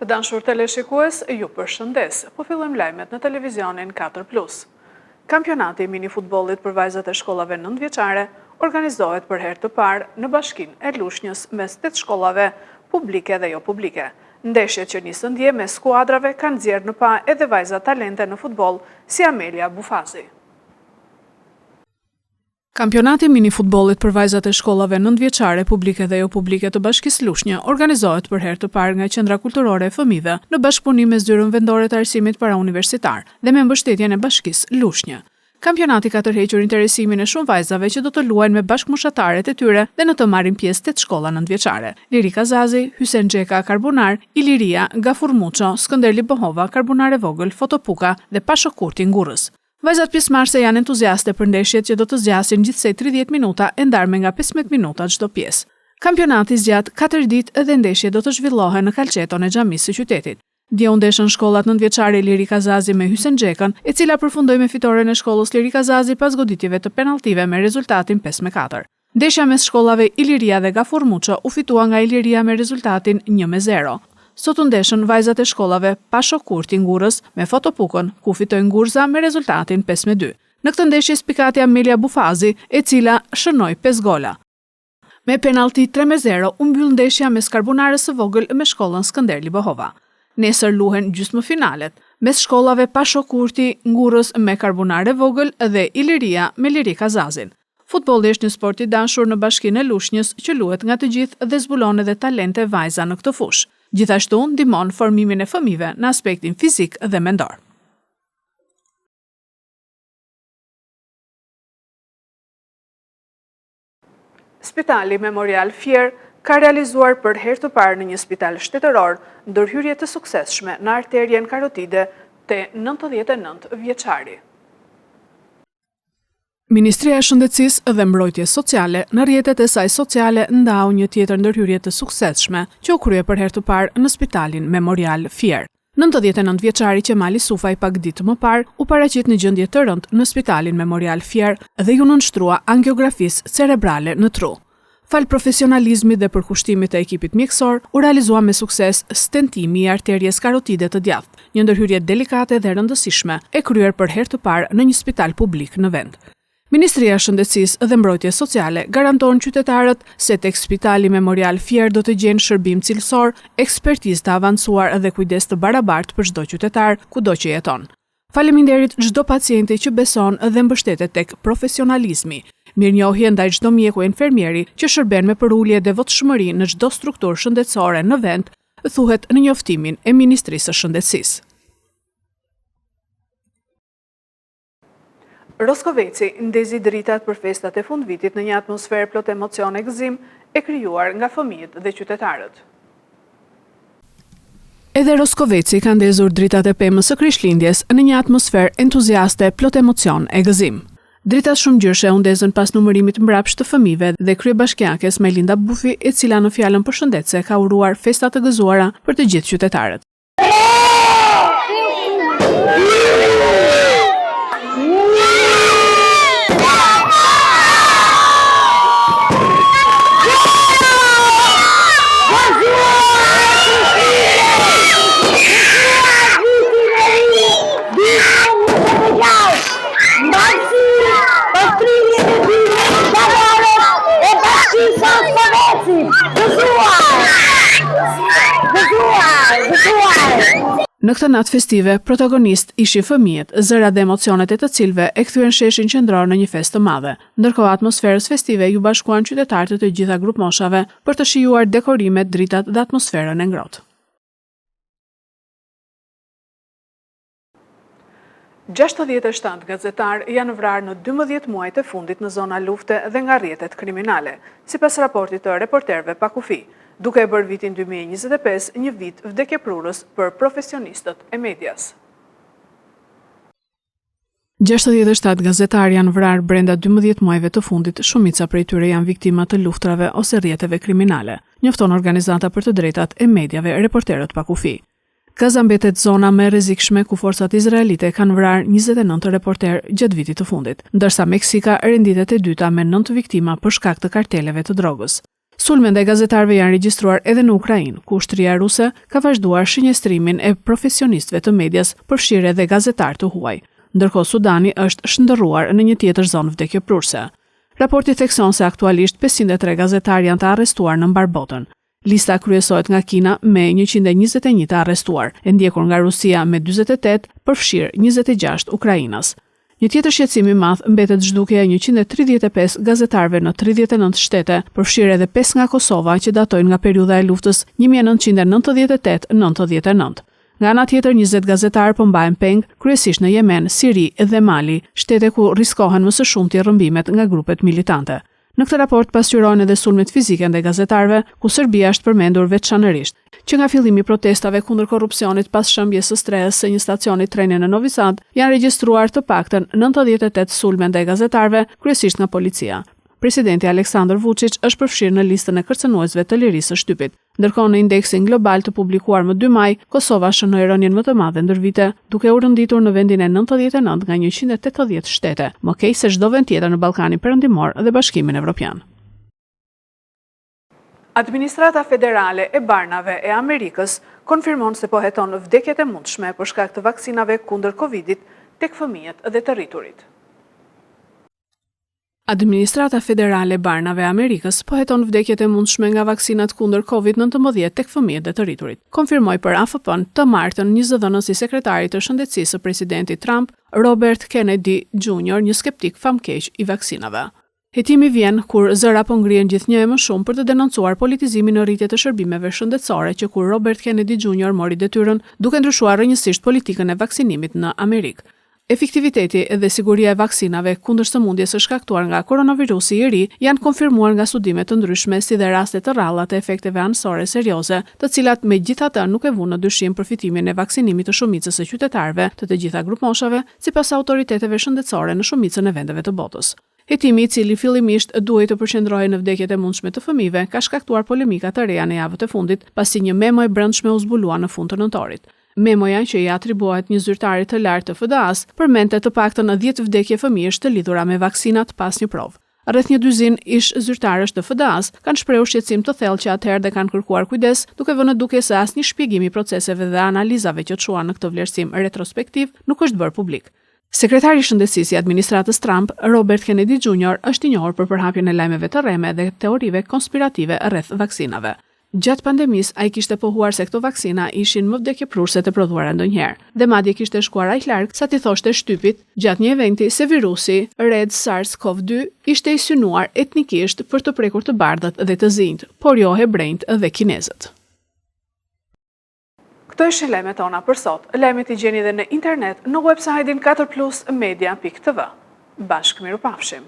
Të dashur teleshikues, ju përshëndes. Po fillojmë lajmet në televizionin 4+. Kampionati i minifutbollit për vajzat e shkollave 9-vjeçare organizohet për herë të parë në Bashkinë e Lushnjës mes 8 shkollave publike dhe jo publike. Ndeshjet që nisën dje me skuadrave kanë nxjerrë në pa edhe vajza talente në futboll si Amelia Bufazi. Kampionati i minifutbollit për vajzat e shkollave 9-vjeçare publike dhe jo publike të Bashkisë Lushnjë organizohet për herë të parë nga Qendra Kulturore e Fëmijëve në bashkëpunim me Zyrën Vendore të Arsimit Parauniversitar dhe me mbështetjen e Bashkisë Lushnjë. Kampionati ka tërhequr interesimin e shumë vajzave që do të luajnë me bashkëmoshataret e tyre dhe në të marrin pjesë 8 shkolla 9-vjeçare. Lirika Zazi, Hysen Xheka Karbunar, Iliria Gafur Muço, Skënderli Bohova, Karbunar e Vogël, Fotopuka dhe Pasho Kurti Ngurrës. Vajzat pjesëmarrëse janë entuziaste për ndeshjet që do të zgjasin gjithsej 30 minuta e ndarme nga 15 minuta çdo pjesë. Kampionati zgjat 4 ditë dhe ndeshjet do të zhvillohen në kalqeton e xhamisë së qytetit. Dje u ndeshën shkollat 9-vjeçare Lirika Zazi me Hysen Xhekën, e cila përfundoi me fitoren e shkollës Lirika Zazi pas goditjeve të penalltive me rezultatin 5-4. Ndeshja mes shkollave Iliria dhe Gafur Muço u fitua nga Iliria me rezultatin 1-0. Sot u ndeshën vajzat e shkollave Pasho Kurti Ngurrës me Fotopukën, ku fitoi Ngurza me rezultatin 5-2. Në këtë ndeshje spikati Amelia Bufazi, e cila shënoi 5 gola. Me penallti 3-0 u mbyll ndeshja mes Karbunarës së Vogël me shkollën Skënderli Bohova. Nesër luhen gjysmëfinalet mes shkollave Pasho Kurti Ngurrës me Karbunar e Vogël dhe Iliria me Lirika Zazin. Futbolli është një sport i dashur në Bashkinë e Lushnjës që luhet nga të gjithë dhe zbulon edhe talente vajza në këtë fushë. Gjithashtu ndihmon formimin e fëmijëve në aspektin fizik dhe mendor. Spitali Memorial Fier ka realizuar për herë të parë në një spital shtetëror ndërhyrje të suksesshme në arterien karotide te 99 vjeçari. Ministria e Shëndetësisë dhe Mbrojtjes Sociale në rrjetet e saj sociale ndau një tjetër ndërhyrje të suksesshme që u krye për herë të parë në Spitalin Memorial Fier. 99 vjeçari Qemali Sufaj pak ditë më parë u paraqit në gjendje të rëndë në Spitalin Memorial Fier dhe ju nënshtrua angiografisë cerebrale në tru. Fal profesionalizmit dhe përkushtimit të ekipit mjekësor, u realizua me sukses stentimi i arterjes karotide të djathtë, një ndërhyrje delikate dhe rëndësishme e kryer për herë të parë në një spital publik në vend. Ministria e Shëndetësisë dhe Mbrojtjes Sociale garanton qytetarët se tek Spitali Memorial Fier do të gjenë shërbim cilësor, ekspertizë të avancuar dhe kujdes të barabartë për çdo qytetar kudo që jeton. Faleminderit çdo pacienti që beson dhe mbështetet tek profesionalizmi. Mirënjohje ndaj çdo mjeku e infermieri që shërben me përulje devotshmëri në çdo strukturë shëndetësore në vend, thuhet në njoftimin e Ministrisë së Shëndetësisë. Roskoveci ndezi dritat për festat e fundvitit në një atmosferë plot emocion e gëzim e krijuar nga fëmijët dhe qytetarët. Edhe Roskoveci ka ndezur dritat e pemës së Krishtlindjes në një atmosferë entuziaste plot emocion e gëzim. Dritat shumëgjyrshe u ndezën pas numërimit mbrapsht të fëmijëve dhe kryebashkiakes Melinda Bufi, e cila në fjalën përshëndetëse ka uruar festa të gëzuara për të gjithë qytetarët. Në këtë natë festive, protagonist ishin fëmijët, zërat dhe emocionet e të cilëve e kthyen sheshin qendror në një festë të madhe. Ndërkohë atmosferës festive ju bashkuan qytetarët e të gjitha grup moshave për të shijuar dekorimet, dritat dhe atmosferën e ngrohtë. 67 gazetarë janë vrarë në 12 muajt e fundit në zona lufte dhe nga rrjetet kriminale, sipas raportit të Reporterëve pa kufi, duke e bërë vitin 2025 një vit vdekjeprurës për profesionistët e medias. 67 gazetarë janë vrarë brenda 12 muajve të fundit, shumica prej tyre janë viktima të luftrave ose rrjeteve kriminale, njofton Organizata për të Drejtat e Mediave Reporterët pa kufi. Gaza mbetet zona më e rrezikshme ku forcat izraelite kanë vrarë 29 reporter gjatë vitit të fundit, ndërsa Meksika renditet e dyta me 9 viktima për shkak të karteleve të drogës. Sulme ndaj gazetarëve janë regjistruar edhe në Ukrainë, ku ushtria ruse ka vazhduar shënjestrimin e profesionistëve të medias, përfshirë edhe gazetarë të huaj. Ndërkohë Sudani është shndërruar në një tjetër zonë vdekjeprurse. Raporti thekson se aktualisht 503 gazetarë janë të arrestuar në mbar botën. Lista kryesohet nga Kina me 121 të arrestuar, e ndjekur nga Rusia me 48, përfshirë 26 Ukrainas. Një tjetër shqetësim i madh mbetet zhdukja e 135 gazetarëve në 39 shtete, përfshirë edhe 5 nga Kosova që datojnë nga periudha e luftës 1998-99. Nga ana tjetër 20 gazetarë po mbahen peng, kryesisht në Yemen, Siri dhe Mali, shtete ku riskohen më së shumti rrëmbimet nga grupet militante. Në këtë raport pasqyrohen edhe sulmet fizike ndaj gazetarëve, ku Serbia është përmendur veçanërisht, që nga fillimi i protestave kundër korrupsionit pas shëmbjes së strehës së një stacioni treni në Novi Sad, janë regjistruar të paktën 98 sulme ndaj gazetarëve, kryesisht nga policia. Presidenti Aleksandar Vučić është përfshirë në listën e kërcënuesve të lirisë së shtypit. Ndërkohë në indeksin global të publikuar më 2 maj, Kosova shënoi rënien më të madhe ndër vite, duke u rënditur në vendin e 99 nga 180 shtete, më keq se çdo vend tjetër në Ballkanin Perëndimor dhe Bashkimin Evropian. Administrata Federale e Barnave e Amerikës konfirmon se po heton vdekjet e mundshme për shkak të vaksinave kundër Covidit tek fëmijët dhe të rriturit. Administrata Federale e Barnave e Amerikës po heton vdekjet e mundshme nga vaksinat kundër COVID-19 tek fëmijët dhe të rriturit. Konfirmoi për AFP-n të martën një zëdhënës i sekretarit të shëndetësisë së presidentit Trump, Robert Kennedy Jr., një skeptik famkeq i vaksinave. Hetimi vjen kur zëra po ngrihen gjithnjë e më shumë për të denoncuar politizimin në rritje të shërbimeve shëndetësore që kur Robert Kennedy Jr. mori detyrën duke ndryshuar rrënjësisht politikën e vaksinimit në Amerikë. Efektiviteti dhe siguria e vaksinave kundër sëmundjes së shkaktuar nga koronavirusi i ri janë konfirmuar nga studime të ndryshme si dhe raste të rralla të efekteve anësore serioze, të cilat megjithatë nuk e vënë në dyshim përfitimin e vaksinimit të shumicës së qytetarëve të gjitha grupmoshave, sipas autoriteteve shëndetësore në shumicën e vendeve të botës. Hetimi, i cili fillimisht duhej të përqendrohej në vdekjet e mundshme të fëmijëve, ka shkaktuar polemika të reja në javët e fundit, pasi një memo e brendshme u zbulua në fund të nëntorit. Memoja që i atribuohet një zyrtari të lartë të FDA-s përmendte të paktën 10 vdekje fëmijësh të lidhura me vaksinat pas një provë. Rreth një dyzin ish zyrtarësh të FDA-s kanë shprehur shqetësim të thellë që atëherë dhe kanë kërkuar kujdes, duke vënë duke se asnjë shpjegim i proceseve dhe analizave që çuan në këtë vlerësim retrospektiv nuk është bërë publik. Sekretari i shëndetësisë i administratës Trump, Robert Kennedy Jr., është i njohur për përhapjen e lajmeve të rreme dhe teorive konspirative rreth vaksinave. Gjatë pandemisë, ai kishte pohuar se këto vaksina ishin më vdekjeprurse të prodhuara ndonjëherë, dhe madje kishte shkuar aq larg sa t'i thoshte shtypit gjatë një eventi se virusi Red SARS-CoV-2 ishte i synuar etnikisht për të prekur të bardhët dhe të zinjt, por jo hebrejt dhe kinezët. Këto ishin lajmet tona për sot. Lajmet i gjeni edhe në internet në website-in 4plusmedia.tv. Bashkë mirupafshim.